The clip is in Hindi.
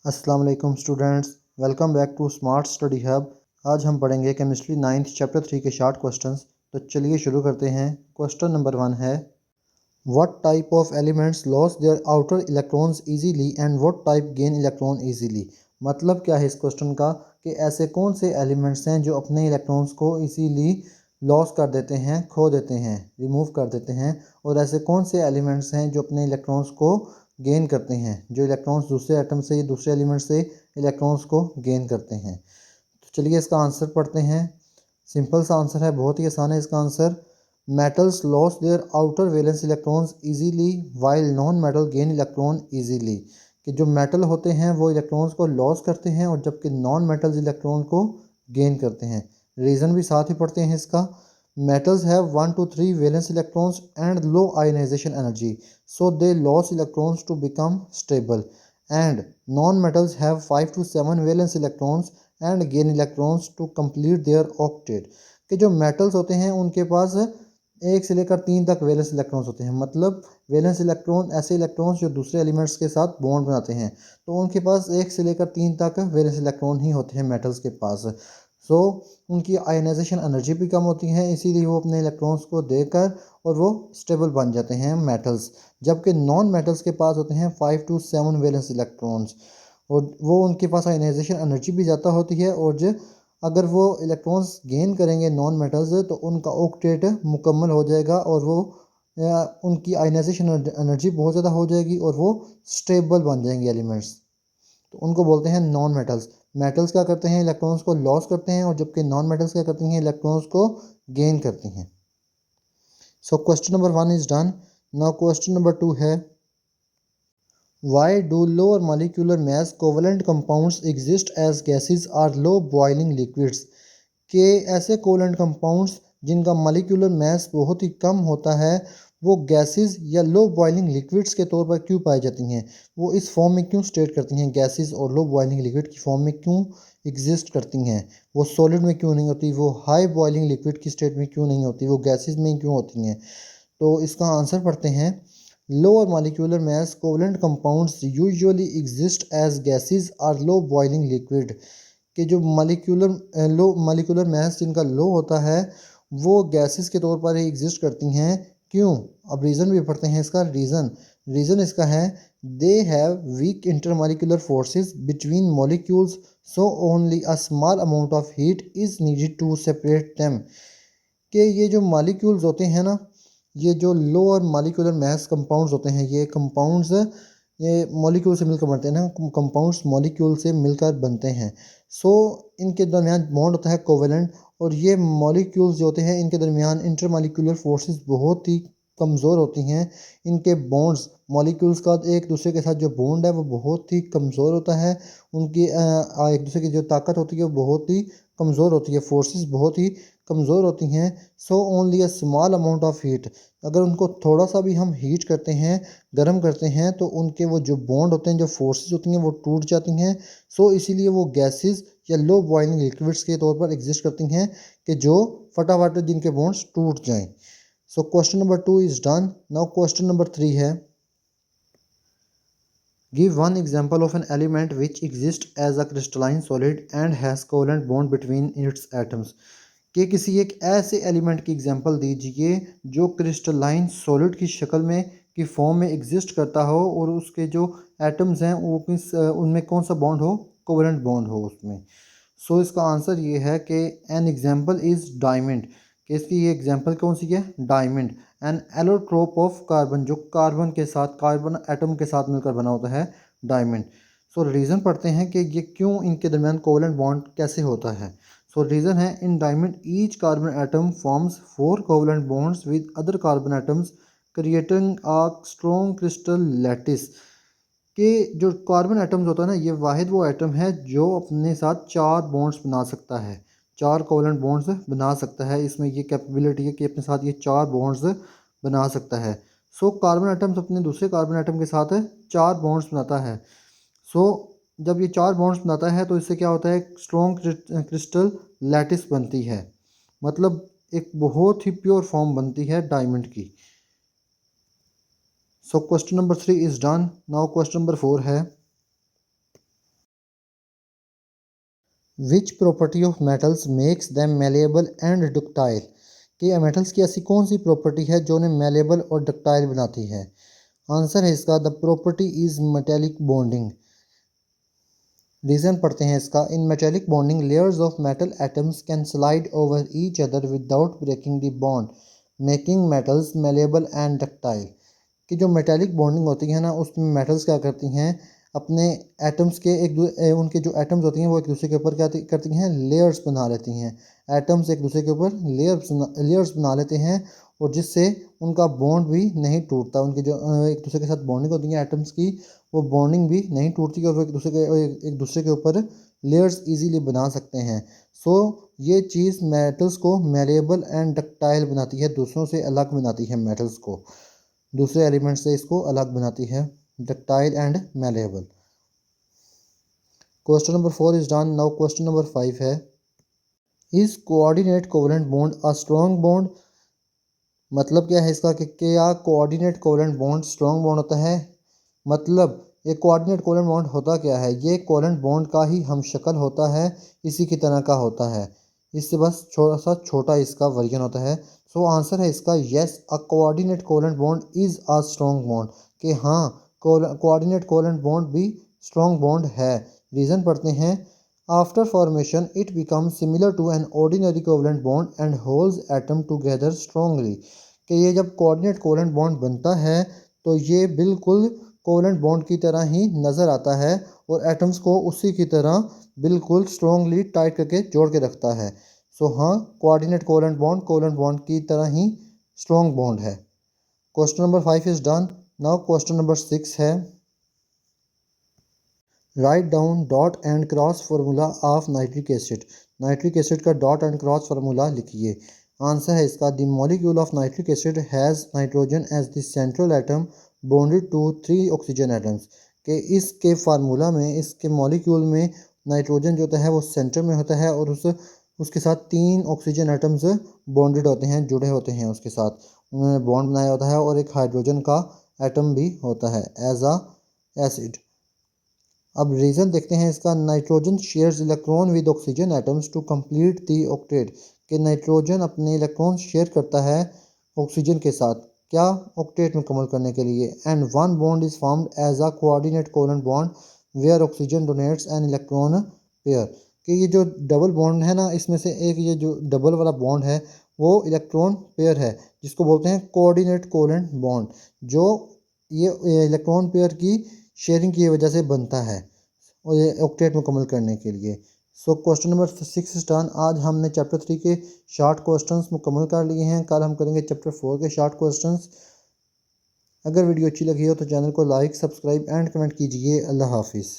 अस्सलाम वालेकुम students, welcome back to smart study hub. आज हम पढ़ेंगे केमिस्ट्री 9th चैप्टर 3 के शॉर्ट क्वेश्चंस। तो चलिए शुरू करते हैं। क्वेश्चन नंबर 1 है, what type of elements loss their outer electrons easily and what type gain electron easily. मतलब क्या है इस क्वेश्चन का कि ऐसे कौन से एलिमेंट्स हैं जो अपने इलेक्ट्रॉन्स को इजीली लॉस कर देते हैं, खो देते हैं, रिमूव कर देते हैं, और ऐसे कौन से एलिमेंट्स हैं जो अपने इलेक्ट्रॉन्स को गेन करते हैं, जो इलेक्ट्रॉन्स दूसरे एटम से या दूसरे एलिमेंट से इलेक्ट्रॉन्स को गेन करते हैं। तो चलिए इसका आंसर पढ़ते हैं। सिंपल सा आंसर है, बहुत ही आसान है इसका answer. Metals loss their outer valence electrons easily while non metal gain electron easily. कि जो मेटल होते हैं वो इलेक्ट्रॉन्स को लॉस करते हैं और जबकि नॉन मेटल्स इलेक्ट्रॉन को गेन करते हैं। रीज़न भी साथ ही पढ़ते हैं इसका। Metals have 1 to 3 valence electrons and low ionization energy, so they lose electrons to become stable. And non-metals have 5 to 7 valence electrons and gain electrons to complete their octet. कि जो metals होते हैं उनके पास 1 से लेकर 3 तक वैलेंस इलेक्ट्रॉन्स होते हैं। मतलब वैलेंस इलेक्ट्रॉन ऐसे इलेक्ट्रॉन्स जो दूसरे एलिमेंट्स के साथ बॉन्ड बनाते हैं, तो उनके पास 1 से लेकर 3 तक वैलेंस इलेक्ट्रॉन ही होते हैं मेटल्स के पास। सो उनकी आयनाइजेशन एनर्जी भी कम होती है, इसीलिए वो अपने इलेक्ट्रॉन्स को देकर और वो स्टेबल बन जाते हैं मेटल्स। जबकि नॉन मेटल्स के पास होते हैं 5 to 7 वैलेंस इलेक्ट्रॉन्स, और वो उनके पास आयनाइजेशन एनर्जी भी ज़्यादा होती है। और जो अगर वो इलेक्ट्रॉन्स गेन करेंगे नॉन मेटल्स तो उनका ऑक्टेट मुकम्मल हो जाएगा और वो उनकी आयनाइजेशन एनर्जी बहुत ज़्यादा हो जाएगी और वो स्टेबल बन जाएंगे एलिमेंट्स। तो उनको बोलते हैं नॉन मेटल्स। मेटल्स क्या करते हैं, इलेक्ट्रॉन्स को लॉस करते हैं, और जबकि नॉन मेटल्स क्या करती हैं, इलेक्ट्रॉन्स को गेन करती हैं। So question number 1 is done. Now question number 2 है, why do lower molecular mass covalent compounds exist as gases are low boiling liquids. के ऐसे कोवेलेंट कंपाउंड्स जिनका मॉलिक्यूलर मास बहुत ही कम होता है वो गैसेस या लो बॉइलिंग लिक्विड्स के तौर पर क्यों पाई जाती हैं, वो इस फॉर्म में क्यों स्टेट करती हैं, गैसेस और लो बॉइलिंग लिक्विड की फॉर्म में क्यों एग्जिस्ट करती हैं, वो सॉलिड में क्यों नहीं होती, वो हाई बॉइलिंग लिक्विड की स्टेट में क्यों नहीं होती, वो गैसेस में क्यों होती हैं। तो इसका आंसर पढ़ते हैं। Lower molecular mass covalent compounds usually exist as gases are low boiling liquid. कि जो मॉलिक्यूलर मास जिनका लो होता है वो गैसेस के तौर पर ही एग्जिस्ट करती हैं। क्यों? अब रीज़न भी पढ़ते हैं इसका। रीज़न इसका है, they have weak intermolecular forces between molecules, so only a small amount of heat is needed to separate them. कि ये जो मॉलिक्यूल्स होते हैं ना, ये जो लोअर मॉलिक्यूलर मास कंपाउंड्स होते हैं, ये कंपाउंड्स ये मॉलिक्यूल से मिलकर बनते हैं ना, कंपाउंड्स मॉलिक्यूल से मिलकर बनते हैं। सो इनके दरमियान बॉन्ड होता है कोवेलेंट, और ये मॉलिक्यूल्स जो होते हैं इनके दरमियान इंटरमॉलिक्यूलर फोर्सेस बहुत ही कमज़ोर होती हैं। इनके बॉन्ड्स मॉलिक्यूल्स का एक दूसरे के साथ जो बॉन्ड है वो बहुत ही कमज़ोर होता है। उनकी एक दूसरे की जो ताकत होती है वो बहुत ही कमज़ोर होती है, फोर्सेस बहुत ही कमज़ोर होती हैं। सो only a small amount of heat, अगर उनको थोड़ा सा भी हम हीट करते हैं, गर्म करते हैं, तो उनके वो जो बॉन्ड होते हैं, जो फोर्सेस होती हैं वो टूट जाती हैं। सो इसीलिए वो गैसेस या लो बॉइलिंग लिक्विड्स के तौर पर एग्जिस्ट करती हैं कि जो फटाफट जिनके बॉन्ड्स टूट जाएं। So question number 2 is done. Now question number 3 है, give one example of an element which exist as a crystalline solid and has covalent bond between its atoms. कि किसी एक ऐसे एलिमेंट की एग्जांपल दीजिए जो क्रिस्टलाइन सॉलिड की शक्ल में की फॉर्म में एग्जिस्ट करता हो और उसके जो एटम्स हैं वो किस उनमें कौन सा बॉन्ड हो, कोवेलेंट बॉन्ड हो उसमें। सो इसका आंसर ये है कि एन एग्जांपल इज़ डायमंड। कि इसकी ये एग्जांपल कौन सी है, diamond. N allotrope of carbon, जो कार्बन के साथ, कार्बन एटम के साथ मिलकर बना होता है डायमंड। सो रीज़न पढ़ते हैं कि ये क्यों इनके दरमियान कोवेलेंट बॉन्ड कैसे होता है। सो रीज़न है, in diamond each carbon atom forms 4 covalent bonds with other carbon atoms creating a strong crystal lattice. कि जो कार्बन एटम्स होता है ना, ये वाहिद वो एटम है जो अपने साथ 4 बॉन्ड्स बना सकता है, 4 कोवेलेंट बॉन्ड्स बना सकता है। इसमें ये कैपेबिलिटी है कि अपने साथ ये 4 बॉन्ड्स बना सकता है। सो कार्बन एटम्स अपने दूसरे कार्बन एटम के साथ 4 बॉन्ड्स बनाता है। सो जब ये 4 बॉन्ड्स बनाता है तो इससे क्या होता है, स्ट्रॉन्ग क्रिस्टल लैटिस बनती है। मतलब एक बहुत ही प्योर फॉर्म बनती है डायमंड की। सो question number 3 is done. Now question number 4 है, which property of metals makes them malleable and ductile, कि मेटल्स की ऐसी कौन सी प्रॉपर्टी है जो उन्हें मेलेबल और डक्टाइल बनाती है। आंसर है इसका the property is metallic bonding. Reason पढ़ते हैं इसका। In metallic bonding layers of metal atoms can slide over each other without breaking the bond making metals malleable and ductile. कि जो मेटेलिक बॉन्डिंग होती है ना, उसमें मेटल्स क्या करती हैं, अपने एटम्स के उनके जो एटम्स होती हैं वो एक दूसरे के ऊपर क्या करती हैं, लेयर्स बना लेती हैं। एटम्स एक दूसरे के ऊपर लेयर्स बना लेते हैं, और जिससे उनका बॉन्ड भी नहीं टूटता। उनकी जो एक दूसरे के साथ बॉन्डिंग होती है एटम्स की, वो बॉन्डिंग भी नहीं टूटती और वो एक दूसरे के ऊपर लेयर्स इजीली बना सकते हैं। सो ये चीज़ मेटल्स को मेलेबल एंड डक्टाइल बनाती है, दूसरों से अलग बनाती है मेटल्स को, दूसरे एलिमेंट से इसको अलग बनाती है, ductile and malleable. Question number 4 is done. Now question number 5 है, is coordinate covalent bond a strong bond. मतलब क्या है इसका कि क्या coordinate covalent bond strong bond होता है। मतलब ये कोऑर्डिनेट कोवेलेंट बॉन्ड होता क्या है, ये कोवेलेंट बॉन्ड का ही हम शक्ल होता है, इसी की तरह का होता है, इससे बस थोड़ा सा छोटा इसका वर्जन होता है। सो आंसर है इसका yes, a coordinate covalent bond is a strong bond. कि हाँ, कोऑर्डिनेट कोवेलेंट बॉन्ड भी स्ट्रॉन्ग बॉन्ड है। रीज़न पढ़ते हैं। After formation it becomes similar to an ordinary covalent bond and holds atom together strongly. कि ये जब कोऑर्डिनेट कोवेलेंट बॉन्ड बनता है तो ये बिल्कुल कोवेलेंट बॉन्ड की तरह ही नज़र आता है, और एटम्स को उसी की तरह बिल्कुल स्ट्रांगली टाइट करके जोड़ के रखता है। सो हाँ, कोऑर्डिनेट कोवेलेंट बॉन्ड की तरह ही स्ट्रॉन्ग बॉन्ड है। Question number 5 is done. Now question number 6 है, write down dot and cross formula of nitric acid. Nitric acid का डॉट एंड क्रॉस फार्मूला लिखिए। आंसर है इसका the molecule of nitric acid has nitrogen as the central atom bonded to 3 oxygen atoms. के इसके फार्मूला में, इसके मॉलिक्यूल में नाइट्रोजन जो होता है वो सेंटर में होता है, और उसके साथ 3 ऑक्सीजन एटम्स बॉन्डेड होते हैं, जुड़े होते हैं उसके साथ, उन्होंने बॉन्ड बनाया होता है, और एक हाइड्रोजन का एटम भी होता है एज अ एसिड। अब रीज़न देखते हैं इसका। Nitrogen shares electron with oxygen atoms to complete the octet. कि नाइट्रोजन अपने इलेक्ट्रॉन शेयर करता है ऑक्सीजन के साथ, क्या, ऑक्टेट मुकम्मल करने के लिए। And one bond is formed as a coordinate covalent bond where oxygen donates an electron pair. कि ये जो डबल बॉन्ड है ना, इसमें से एक ये जो डबल वाला बॉन्ड है वो इलेक्ट्रॉन पेयर है, जिसको बोलते हैं कोऑर्डिनेट कोवेलेंट बॉन्ड, जो ये इलेक्ट्रॉन पेयर की शेयरिंग की वजह से बनता है, और ये ऑक्टेट मुकम्मल करने के लिए। सो क्वेश्चन नंबर 6 टर्न। आज हमने चैप्टर 3 के शार्ट क्वेश्चंस मुकम्मल कर लिए हैं। कल हम करेंगे चैप्टर 4 के शार्ट क्वेश्चंस। अगर वीडियो अच्छी लगी हो तो चैनल को लाइक, सब्सक्राइब एंड कमेंट कीजिए। अल्लाह हाफिज़।